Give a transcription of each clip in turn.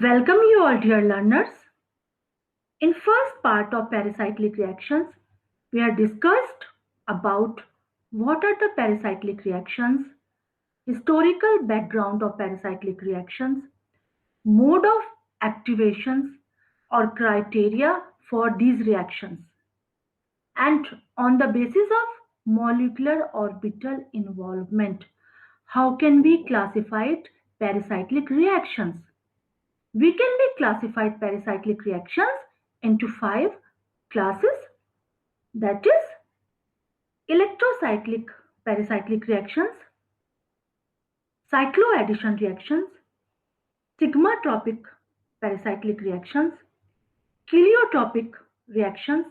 Welcome you all dear learners. In first part of pericyclic reactions, we have discussed about what are the pericyclic reactions, historical background of pericyclic reactions, mode of activations or criteria for these reactions, and on the basis of molecular orbital involvement, how can we classify pericyclic reactions? We can be classified pericyclic reactions into 5 classes, that is electrocyclic pericyclic reactions, cycloaddition reactions, stigmatropic pericyclic reactions, heliotropic reactions,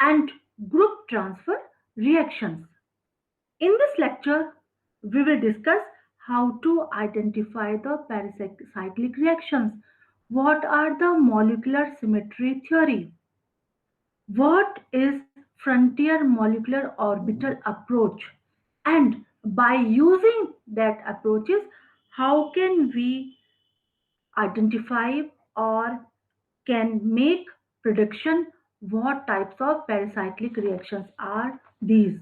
and group transfer reactions. In this lecture, we will discuss how to identify the pericyclic reactions. What are the molecular symmetry theory? What is frontier molecular orbital approach? And by using that approaches, how can we identify or can make prediction what types of pericyclic reactions are these?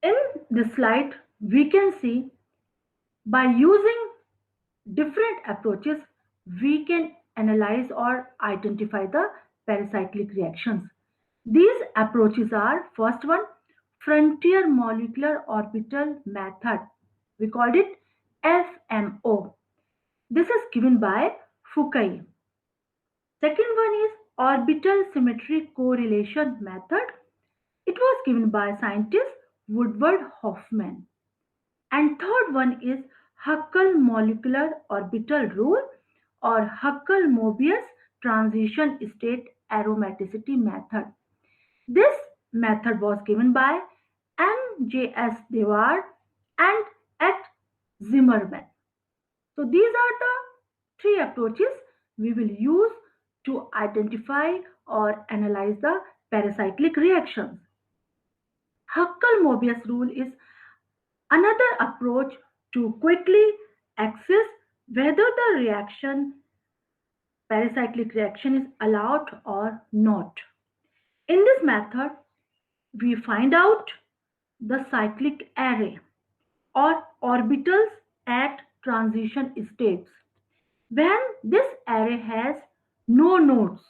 In this slide, we can see by using different approaches, we can analyze or identify the pericyclic reactions. These approaches are first one, frontier molecular orbital method. We called it FMO. This is given by Fukui. Second one is orbital symmetry correlation method. It was given by scientist Woodward Hoffman. And third one is Huckel molecular orbital rule or Huckel-Mobius transition state aromaticity method. This method was given by M.J.S. Dewar and at Zimmerman. So these are the 3 approaches we will use to identify or analyze the pericyclic reactions. Huckel-Mobius rule is another approach to quickly assess whether the pericyclic reaction is allowed or not. In this method, we find out the cyclic array or orbitals at transition states. When this array has no nodes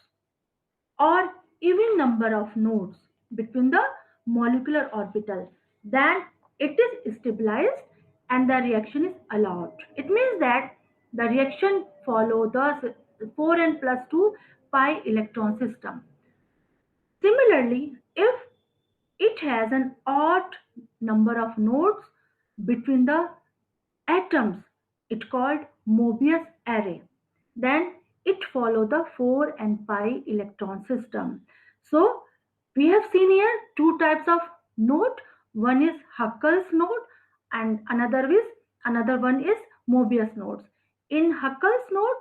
or even number of nodes between the molecular orbital, then it is stabilized and the reaction is allowed. It means that the reaction follow the 4n plus 2 pi electron system. Similarly, if it has an odd number of nodes between the atoms, it called Mobius array. Then it follow the 4 and pi electron system. So we have seen here 2 types of node. One is Huckel's node and another one is Mobius nodes. In Huckel's nodes,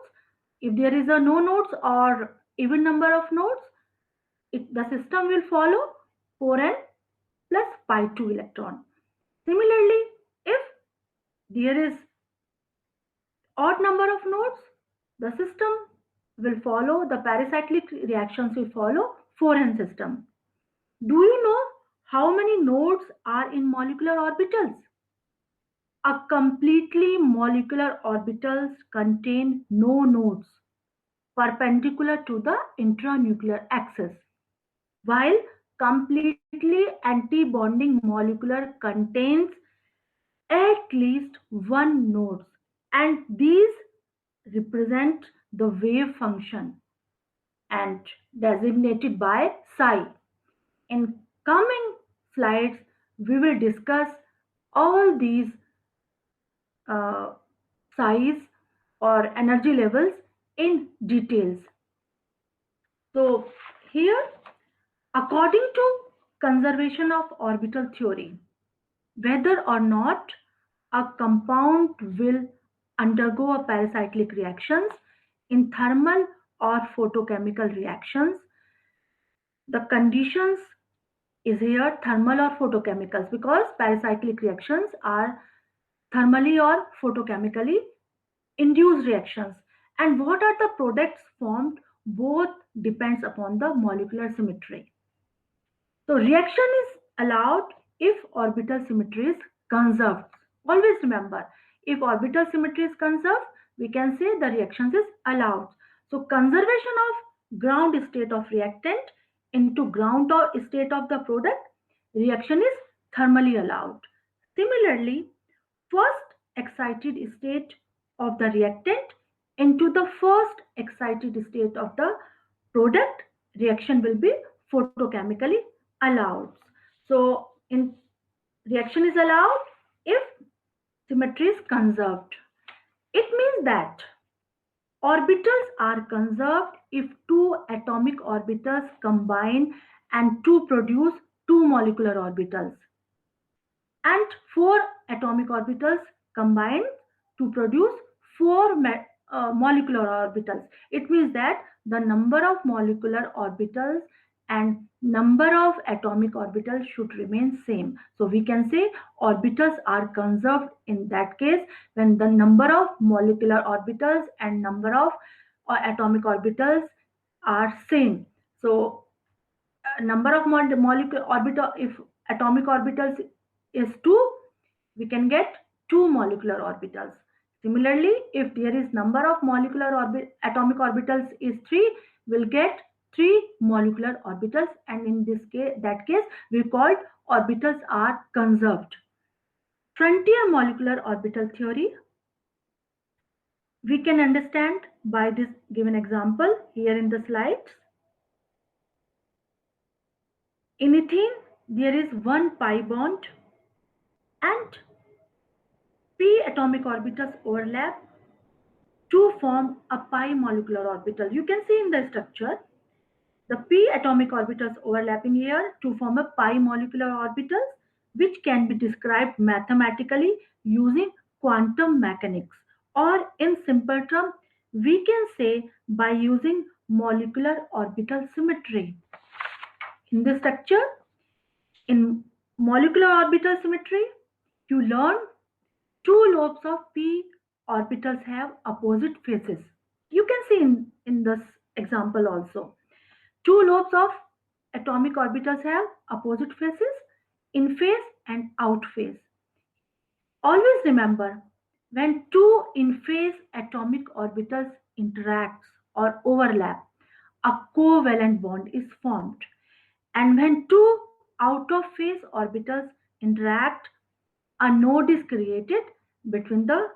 if there is a no nodes or even number of nodes, the system will follow 4n plus pi 2 electron. Similarly, if there is odd number of nodes, the system will follow, the pericyclic reactions will follow 4n system. Do you know how many nodes are in molecular orbitals? A completely molecular orbitals contain no nodes perpendicular to the intranuclear axis, while completely anti-bonding molecular contains at least one node, and these represent the wave function and designated by psi. In coming slides, we will discuss all these size or energy levels in details. So here, according to conservation of orbital theory, whether or not a compound will undergo a pericyclic reactions in thermal or photochemical reactions, the conditions is here thermal or photochemicals, because pericyclic reactions are thermally or photochemically induced reactions. And what are the products formed? Both depends upon the molecular symmetry. So reaction is allowed if orbital symmetry is conserved. Always remember, if orbital symmetry is conserved, we can say the reactions is allowed. So conservation of ground state of reactant into ground state of the product, reaction is thermally allowed. Similarly, first excited state of the reactant into the first excited state of the product, reaction will be photochemically allowed. So in reaction is allowed if symmetry is conserved. It means that orbitals are conserved if two atomic orbitals combine and to produce two molecular orbitals, and four atomic orbitals combine to produce four molecular orbitals. It means that the number of molecular orbitals and number of atomic orbitals should remain same. So we can say orbitals are conserved in that case when the number of molecular orbitals and number of atomic orbitals are same. So number of molecular orbital, if atomic orbitals is 2, we can get 2 molecular orbitals. Similarly, if there is number of molecular atomic orbitals is 3, we'll get 3 molecular orbitals, and in this case, that case, we called orbitals are conserved. Frontier molecular orbital theory we can understand by this given example here in the slides. In ethene, there is one pi bond and p atomic orbitals overlap to form a pi molecular orbital. You can see in the structure, the p atomic orbitals overlapping here to form a pi molecular orbital, which can be described mathematically using quantum mechanics, or in simple terms, we can say by using molecular orbital symmetry. In this structure, in molecular orbital symmetry, you learn two lobes of p orbitals have opposite faces. You can see in this example also. Two lobes of atomic orbitals have opposite faces, in phase and out phase. Always remember, when two in phase atomic orbitals interact or overlap, a covalent bond is formed. And when two out of phase orbitals interact, a node is created between the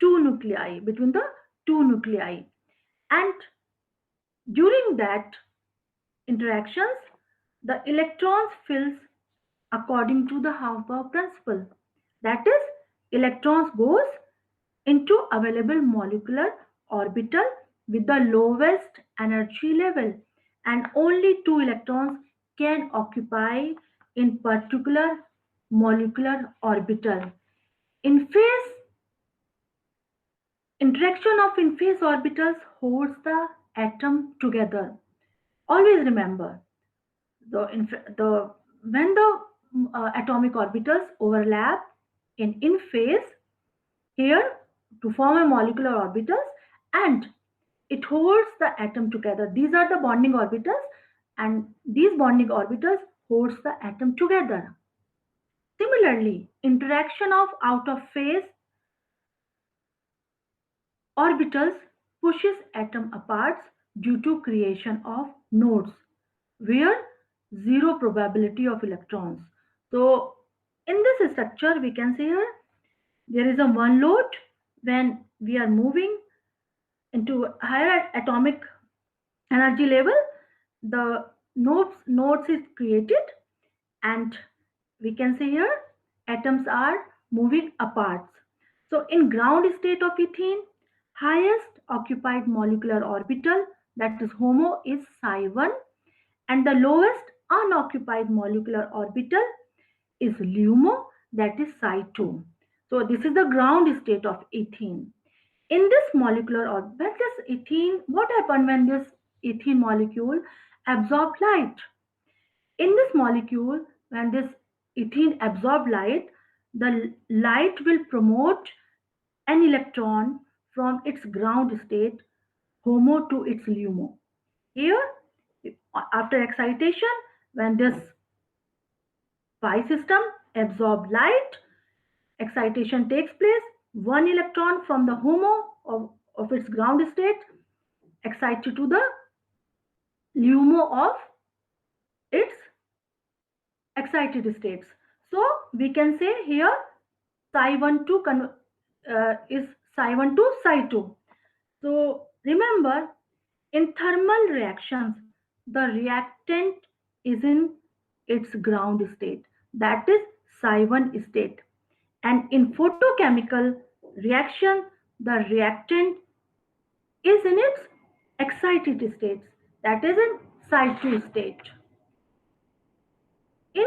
two nuclei. And during that interactions, the electrons fills according to the Hausdorff principle. That is, electrons goes into available molecular orbital with the lowest energy level, and only two electrons can occupy in particular molecular orbital. In phase interaction of in phase orbitals holds the atom together. Always remember, the when the atomic orbitals overlap in phase here to form a molecular orbitals, and it holds the atom together. These are the bonding orbitals, and these bonding orbitals holds the atom together. Similarly, interaction of out of phase orbitals pushes atom apart due to creation of nodes where zero probability of electrons. So in this structure we can see here there is a one load. When we are moving into higher atomic energy level, the nodes is created, and we can see here atoms are moving apart. So in ground state of ethene, highest occupied molecular orbital, that is HOMO, is psi1, and the lowest unoccupied molecular orbital is LUMO, that is psi2. So this is the ground state of ethene. In this molecular orbital, this ethene, what happened when this ethene molecule absorbed light? In this molecule, when this ethene absorb light, the light will promote an electron from its ground state HOMO to its LUMO. Here, after excitation, when this pi system absorbs light, excitation takes place. One electron from the HOMO of its ground state excited to the LUMO of its excited states. So we can say here psi1 to is psi1 to psi2. So remember, in thermal reactions, the reactant is in its ground state, that is psi1 state. And in photochemical reaction, the reactant is in its excited states, that is in psi2 state. In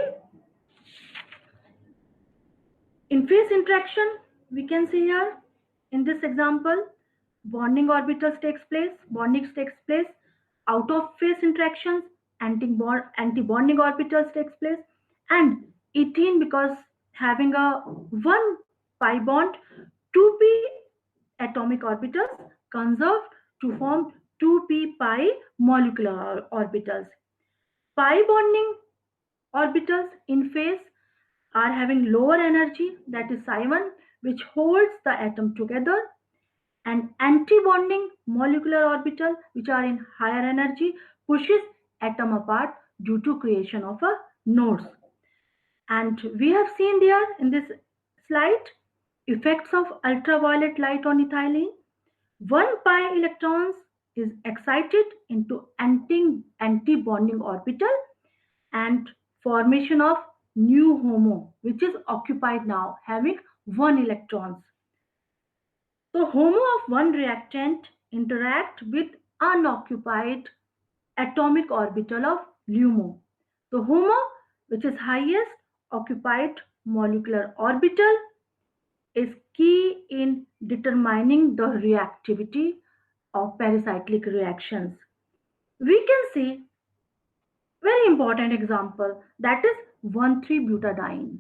In-phase interaction, we can see here in this example, bonding takes place, out of phase interactions, anti-bonding orbitals takes place, and ethene, because having a 1 pi bond, 2p atomic orbitals conserved to form 2p pi molecular orbitals. Pi bonding orbitals in phase are having lower energy, that is psi1, which holds the atom together, and anti-bonding molecular orbital, which are in higher energy, pushes atom apart due to creation of a nodes. And we have seen there in this slide effects of ultraviolet light on ethylene. 1 pi electrons is excited into anti-bonding orbital and formation of new HOMO, which is occupied now, having 1 electrons. So HOMO of one reactant interact with unoccupied atomic orbital of LUMO. So HOMO, which is highest occupied molecular orbital, is key in determining the reactivity of pericyclic reactions. We can see very important example, that is 1,3-butadiene.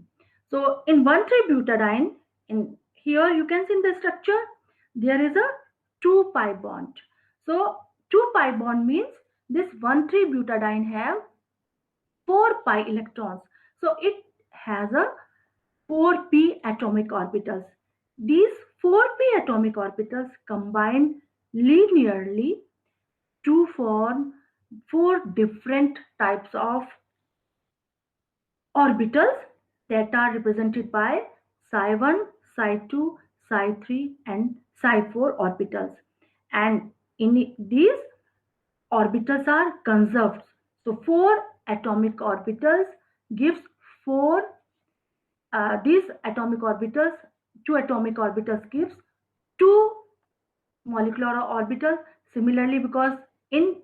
So in 1,3-butadiene, in here you can see in the structure there is a 2 pi bond. So 2 pi bond means this 1,3-butadiene have 4 pi electrons. So it has a 4p atomic orbitals. These 4p atomic orbitals combine linearly to form 4 different types of orbitals that are represented by psi1, psi2, psi3 and psi4 orbitals. And in these orbitals are conserved. So 4 atomic orbitals gives 4, these atomic orbitals, 2 atomic orbitals gives 2 molecular orbitals. Similarly, because in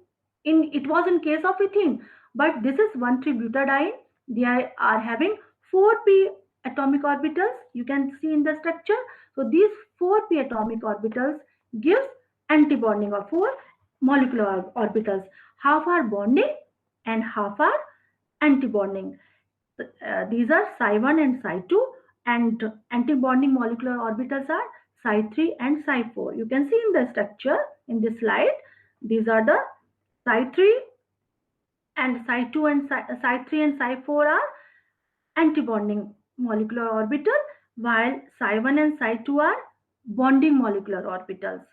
it was in case of ethene, but this is 1,3-butadiene, they are having 4p atomic orbitals, you can see in the structure. So these 4p atomic orbitals gives antibonding of 4 molecular orbitals. Half are bonding and half are antibonding. These are psi1 and psi2, and antibonding molecular orbitals are psi3 and psi4. You can see in the structure in this slide, these are the psi3 and psi2 and psi3 and psi4 are antibonding molecular orbital, while psi1 and psi2 are bonding molecular orbitals.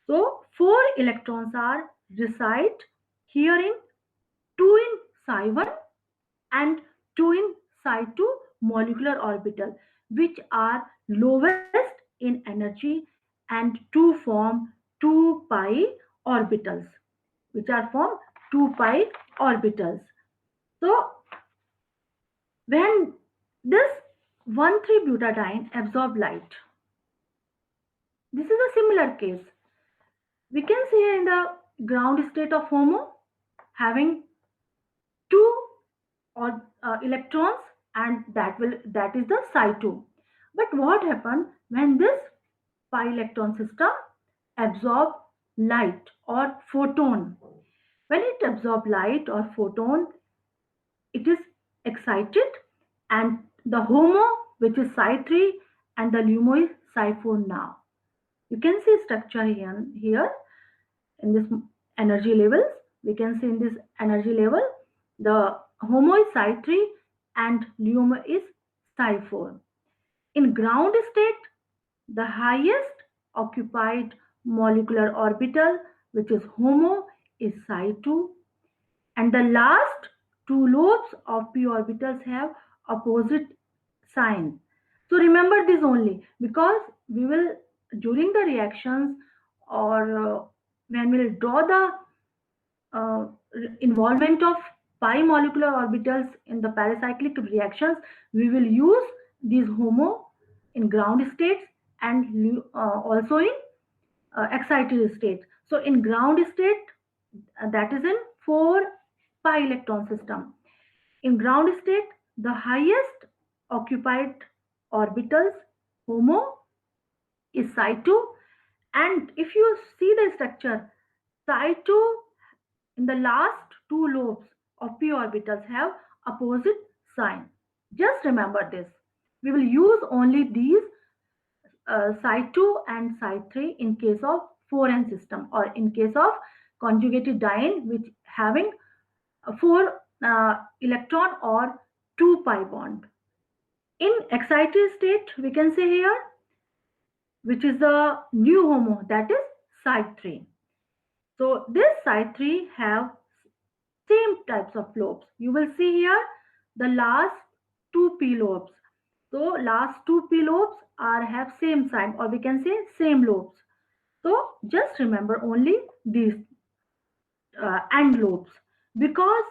So 4 electrons are reside here in 2 in psi1 and 2 in psi2 molecular orbital, which are lowest in energy, and to form 2 pi orbitals, which are formed 2 pi orbitals. So when this 1,3-butadiene absorb light, this is a similar case. We can see in the ground state of HOMO having 2 or electrons, and that is the psi2. But what happens when this pi electron system absorb light or photon? When it absorb light or photon, it is excited, and the HOMO, which is psi3, and the LUMO is psi4 now. You can see structure here. in this energy levels. We can see in this energy level, the HOMO is psi3 and LUMO is psi4. In ground state, the highest occupied molecular orbital, which is HOMO, is psi2, and the last two lobes of p orbitals have opposite sign. So remember this only, because we will, during the reactions, or when we'll draw the uh, involvement of pi molecular orbitals in the pericyclic reactions, we will use these HOMO in ground states and also in excited state. So in ground state, that is in 4 pi electron system. In ground state, the highest occupied orbitals, HOMO, is psi2, and if you see the structure, psi2 in the last two lobes of p orbitals have opposite sign. Just remember this. We will use only these psi2 and psi3 in case of 4n system, or in case of conjugated diene which having 4 electron or 2 pi bond. In excited state, we can say here, which is the new HOMO, that is psi3. So this psi3 have same types of lobes. You will see here the last two p lobes. So last two p lobes are have same sign, or we can say same lobes. So just remember only these and lobes, because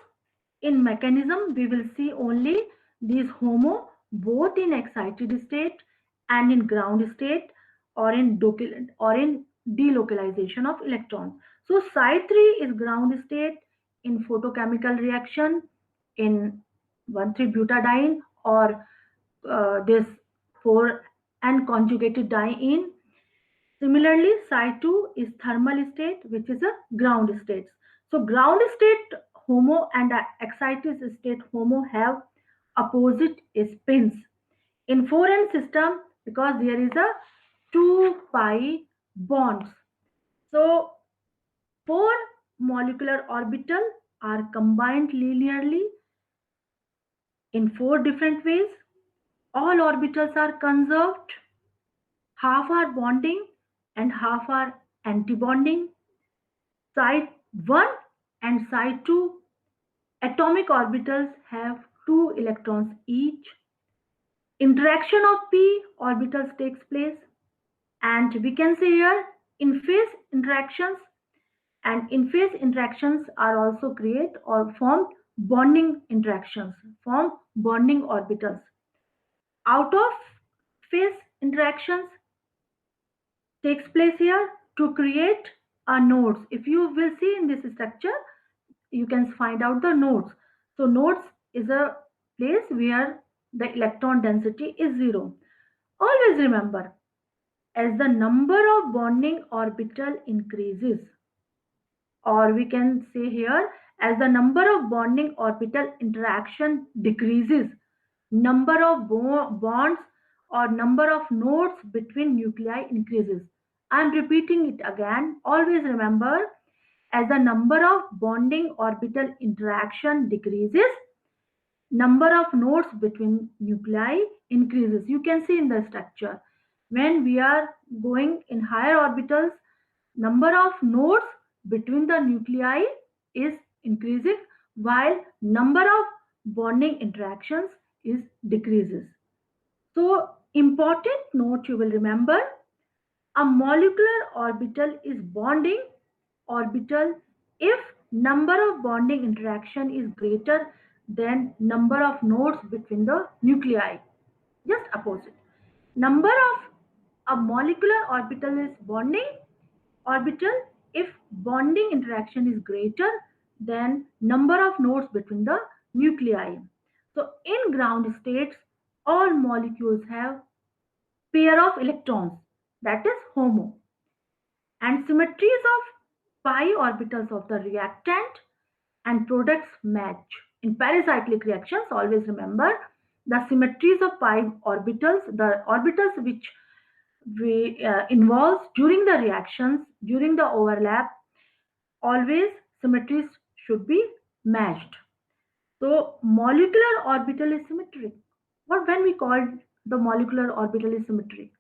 in mechanism we will see only these HOMO both in excited state and in ground state, or in delocalization of electrons. So psi3 is ground state in photochemical reaction in 1,3-butadiene, or this 4n conjugated diene. Similarly, psi2 is thermal state, which is a ground state. So ground state HOMO and excited state HOMO have opposite spins. In 4n system, because there is a 2 pi bonds. So 4 molecular orbital are combined linearly in 4 different ways. All orbitals are conserved. Half are bonding and half are antibonding. Side 1 and side 2 atomic orbitals have 2 electrons each. Interaction of p orbitals takes place, and we can say here in phase interactions, and in phase interactions are also create or form bonding interactions, form bonding orbitals. Out of phase interactions takes place here to create a nodes. If you will see in this structure, you can find out the nodes. So nodes is a place where the electron density is 0. Always remember, as the number of bonding orbital increases, or we can say here, as the number of bonding orbital interaction decreases, number of bonds or number of nodes between nuclei increases. I am repeating it again. Always remember, as the number of bonding orbital interaction decreases, number of nodes between nuclei increases. You can see in the structure, when we are going in higher orbitals, number of nodes between the nuclei is increasing, while number of bonding interactions is decreases. So important note you will remember, a molecular orbital is bonding orbital if number of bonding interaction is greater than number of nodes between the nuclei. Just opposite. Number of a molecular orbital is bonding orbital if bonding interaction is greater than number of nodes between the nuclei. So in ground states, all molecules have pair of electrons, that is HOMO, and symmetries of pi orbitals of the reactant and products match. In pericyclic reactions, always remember the symmetries of pi orbitals, the orbitals which involves during the reactions, during the overlap, always symmetries should be matched. So molecular orbital is symmetric. What when we call the molecular orbital is symmetric?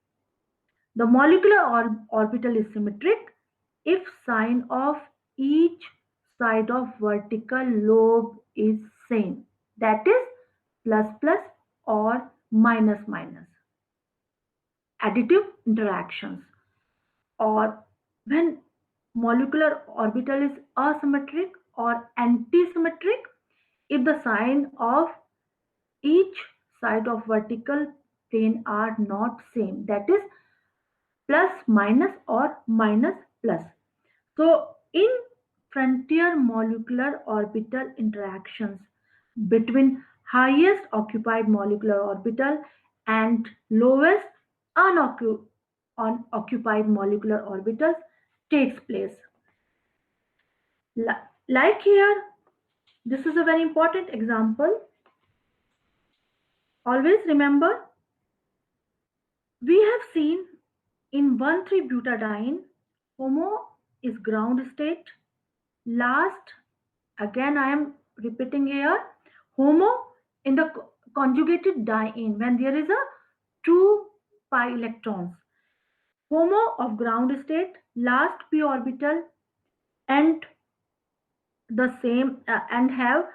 The molecular orbital is symmetric if sign of each side of vertical lobe is same. That is plus plus or minus minus. Additive interactions, or when molecular orbital is asymmetric or antisymmetric if the sign of each side of vertical plane are not same, that is plus minus or minus plus. So in frontier molecular orbital interactions between highest occupied molecular orbital and lowest unoccupied molecular orbitals takes place. Like here, this is a very important example. Always remember, we have seen in 1,3-butadiene, HOMO is ground state. Last, again I am repeating here, HOMO in the conjugated diene when there is a 2 pi electrons. HOMO of ground state, last p orbital and the same and have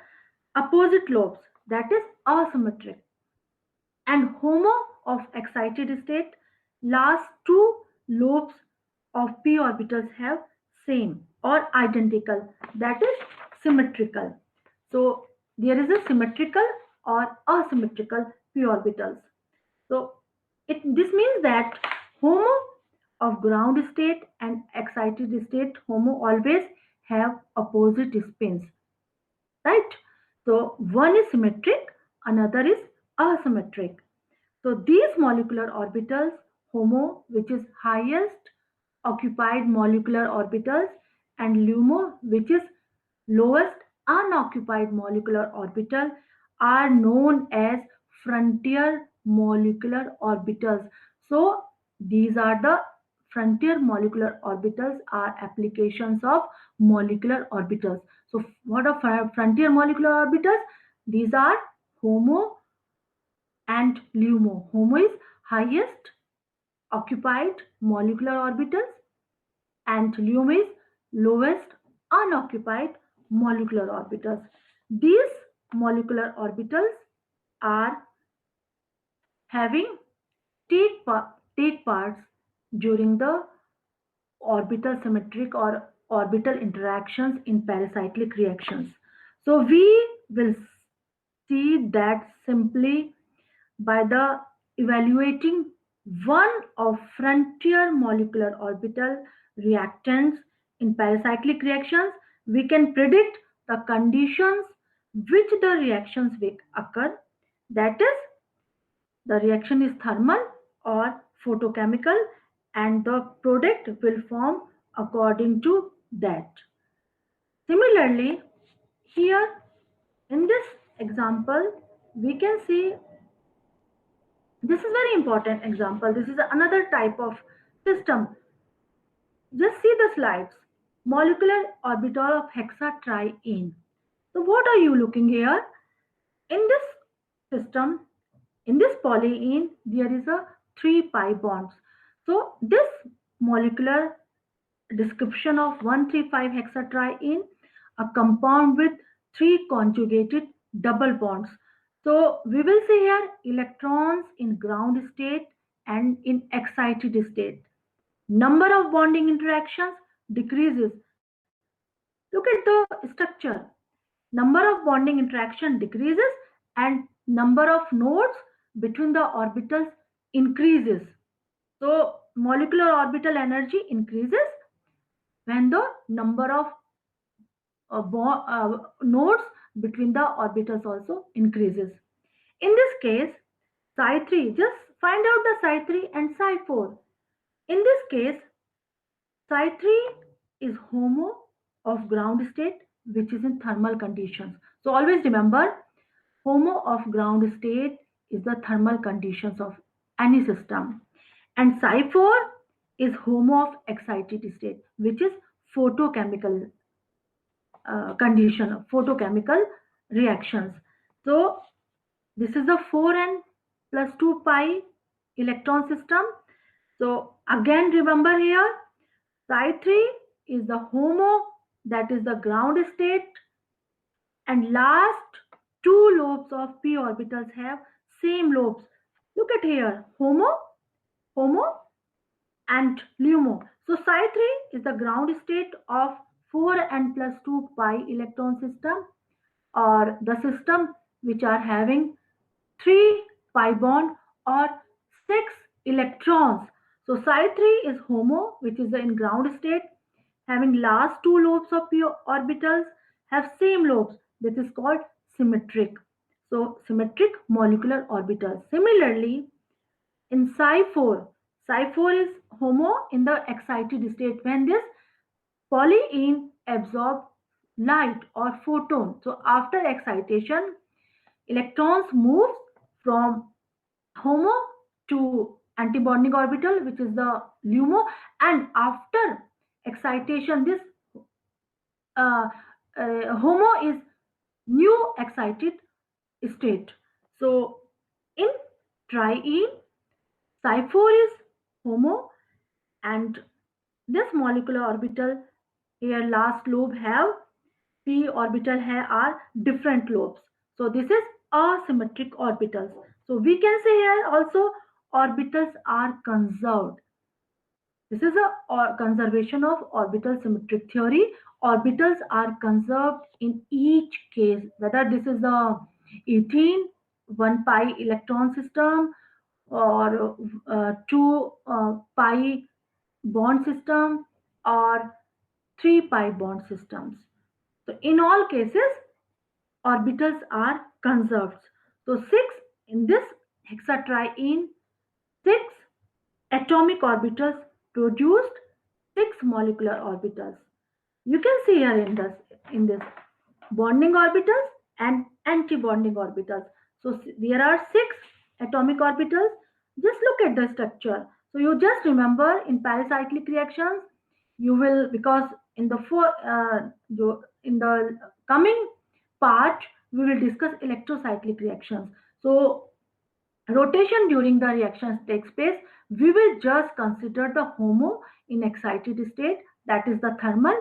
opposite lobes, that is asymmetric. And HOMO of excited state, last two lobes of p orbitals have same or identical, that is symmetrical. So there is a symmetrical or asymmetrical p orbitals. So this means that HOMO of ground state and excited state HOMO always have opposite spins, right? So one is symmetric, another is asymmetric. So these molecular orbitals, HOMO, which is highest occupied molecular orbitals, and LUMO, which is lowest unoccupied molecular orbital, are known as frontier molecular orbitals. So these are the frontier molecular orbitals are applications of molecular orbitals. So what are frontier molecular orbitals? These are HOMO and LUMO. HOMO is highest occupied molecular orbitals and LUMO is lowest unoccupied molecular orbitals. These molecular orbitals are having take parts during the orbital symmetric or orbital interactions in pericyclic reactions. So we will see that simply by the evaluating one of frontier molecular orbital reactants in pericyclic reactions, we can predict the conditions which the reactions will occur. That is, the reaction is thermal or photochemical and the product will form according to that. Similarly, here in this example, we can see this is very important example. This is another type of system. Just see the slides. Molecular orbital of hexatriene. So what are you looking here? In this system, in this polyene, there is a 3 pi bonds. So this molecular description of 135 hexatriene, a compound with 3 conjugated double bonds. So we will see here electrons in ground state and in excited state. Number of bonding interactions decreases. Look at the structure. Number of bonding interaction decreases and number of nodes between the orbitals increases. So molecular orbital energy increases when the number of nodes between the orbitals also increases. In this case, psi 3, just find out the psi 3 and psi 4. In this case, psi 3 is HOMO of ground state, which is in thermal conditions. So always remember, HOMO of ground state is the thermal conditions of any system. And psi 4 is HOMO of excited state, which is photochemical condition, photochemical reactions. So this is the 4n plus 2 pi electron system. So again remember here, Psi3 is the HOMO, that is the ground state, and last two lobes of p orbitals have same lobes. Look at here, HOMO and LUMO. So Psi3 is the ground state of 4n plus 2 pi electron system, or the system which are having 3 pi bond or 6 electrons. So Psi3 is HOMO, which is the in ground state, having last two lobes of p orbitals have same lobes. This is called symmetric. So symmetric molecular orbitals. Similarly, in Psi4 is HOMO in the excited state when this polyene absorbs light or photon. So after excitation, electrons move from HOMO to antibonding orbital, which is the LUMO, and after excitation, this uh, HOMO is new excited state. So in triene, Psi4 is HOMO, and this molecular orbital here last lobe have p orbital here are different lobes. So this is asymmetric orbitals. So we can say here also orbitals are conserved. This is a conservation of orbital symmetric theory. Orbitals are conserved in each case, whether this is the ethene 1 pi electron system or 2 pi bond system or 3 pi bond systems. So in all cases, orbitals are conserved. So 6 in this hexatriene, 6 atomic orbitals produced 6 molecular orbitals. You can see here in this bonding orbitals and anti-bonding orbitals. So there are 6 atomic orbitals. Just look at the structure. So you just remember in pericyclic reactions, you will, because in the in the coming part we will discuss electrocyclic reactions. So rotation during the reactions takes place. We will just consider the HOMO in excited state, that is the thermal,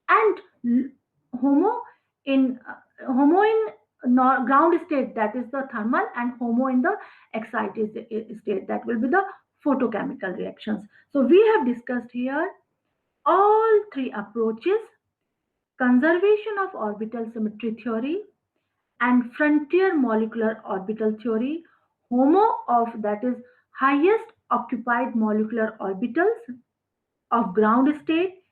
and HOMO in ground state, that is the thermal, and HOMO in the excited state, that will be the photochemical reactions. So we have discussed here all three approaches: conservation of orbital symmetry theory and frontier molecular orbital theory, HOMO of, that is highest occupied molecular orbitals of ground state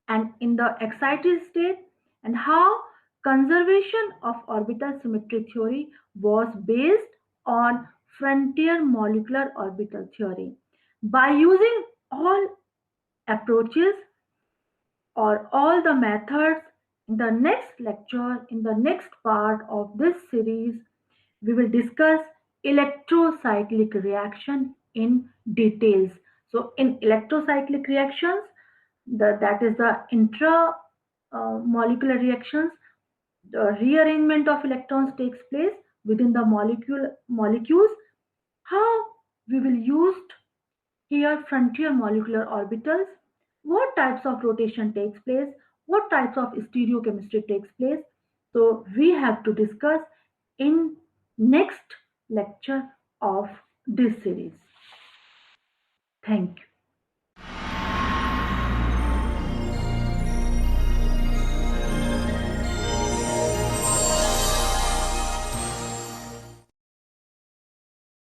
and in the excited state, and how conservation of orbital symmetry theory was based on frontier molecular orbital theory. By using all approaches or all the methods, in the next lecture, in the next part of this series, we will discuss electrocyclic reaction in details. So in electrocyclic reactions, that is the intra molecular reactions, the rearrangement of electrons takes place within the molecules. How we will use here frontier molecular orbitals, what types of rotation takes place, what types of stereochemistry takes place. So we have to discuss in next lecture of this series. Thank you.